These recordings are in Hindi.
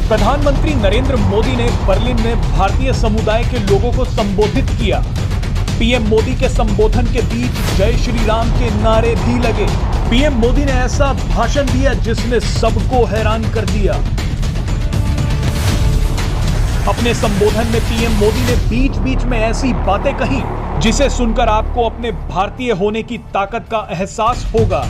प्रधानमंत्री नरेंद्र मोदी ने बर्लिन में भारतीय समुदाय के लोगों को संबोधित किया। पीएम मोदी के संबोधन के बीच जय श्री राम के नारे भी लगे। पीएम मोदी ने ऐसा भाषण दिया जिसने सबको हैरान कर दिया। अपने संबोधन में पीएम मोदी ने बीच बीच में ऐसी बातें कही जिसे सुनकर आपको अपने भारतीय होने की ताकत का एहसास होगा।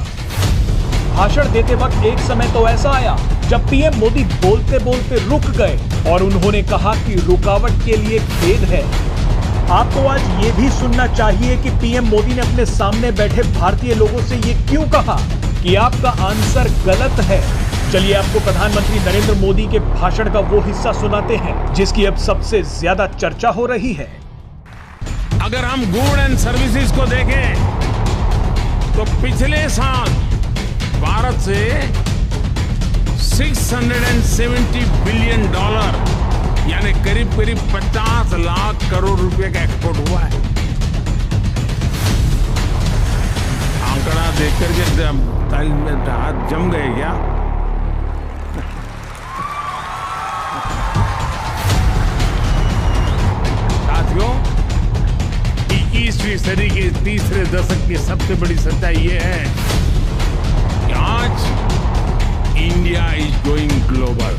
भाषण देते वक्त एक समय तो ऐसा आया जब पीएम मोदी बोलते बोलते रुक गए और उन्होंने कहा कि रुकावट के लिए खेद है। आपको आज ये भी सुनना चाहिए कि पीएम मोदी ने अपने सामने बैठे भारतीय लोगों से ये क्यों कहा कि आपका आंसर गलत है। चलिए आपको प्रधानमंत्री नरेंद्र मोदी के भाषण का वो हिस्सा सुनाते हैं जिसकी अब सबसे ज्यादा चर्चा हो रही है। अगर हम गुड एंड सर्विसेज को देखें तो पिछले साल भारत से $670 बिलियन यानी करीब 50 लाख करोड़ रुपए का एक्सपोर्ट हुआ है। आंकड़ा देख करके ताल में हाथ जम गए क्या? साथियों, 21वीं सदी के तीसरे दशक की सबसे बड़ी सच्चाई ये है कि आज India is going global.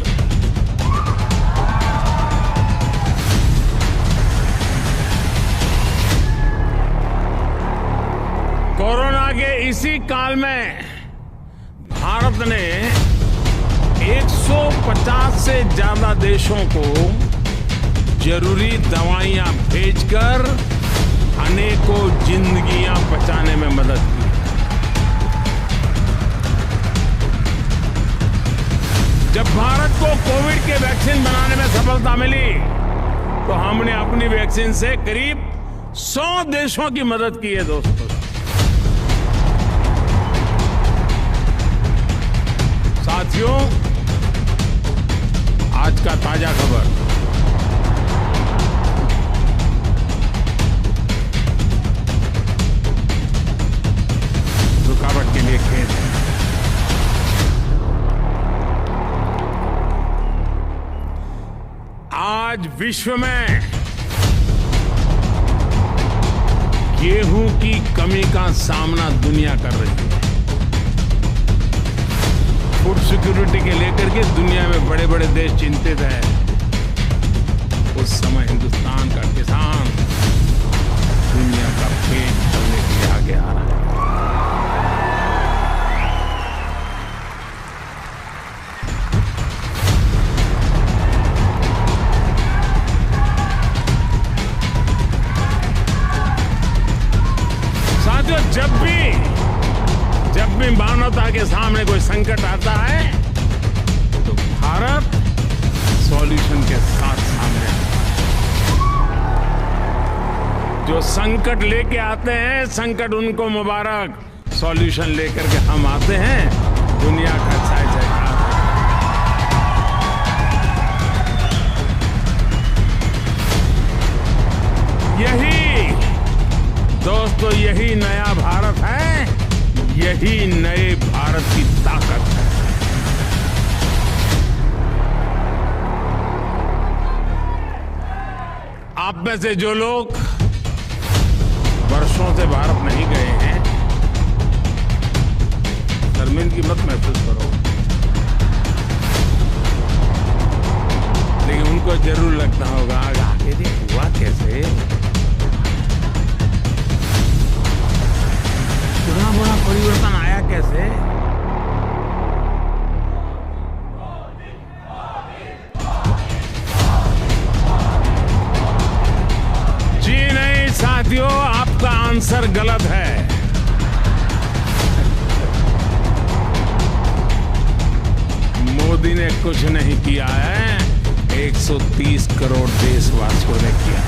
Corona के इसी काल में भारत ने 150 से ज्यादा देशों को जरूरी दवाइयां भेजकर अनेकों जिंदगियां बचाने में मदद की। जब भारत को कोविड के वैक्सीन बनाने में सफलता मिली तो हमने अपनी वैक्सीन से करीब 100 देशों की मदद की है। दोस्तों, साथियों, आज का ताजा खबर। रुकावट के लिए खेद है। आज विश्व में गेहूं की कमी का सामना दुनिया कर रही है। फूड सिक्योरिटी के लेकर के दुनिया में बड़े बड़े देश चिंतित हैं। उस समय हिंदुस्तान का किसान दुनिया का पेट भरने के लिए आगे आ रहा है। साथियों, जब भी मानवता के सामने कोई संकट आता है तो भारत सॉल्यूशन के साथ सामने आता है। जो संकट लेके आते हैं, संकट उनको मुबारक। सॉल्यूशन लेकर के हम आते हैं, दुनिया का जय जयकार। दोस्तों, यही नया भारत है, यही नए भारत की ताकत है। आप में से जो लोग वर्षों से भारत नहीं गए हैं, शर्मिंदगी मत महसूस करो, लेकिन उनको जरूर लगता होगा आखिर ये हुआ कैसे, इतना बड़ा परिवर्तन आया कैसे। जी नहीं साथियों, आपका आंसर गलत है। मोदी ने कुछ नहीं किया है, 130 करोड़ देशवासियों ने किया।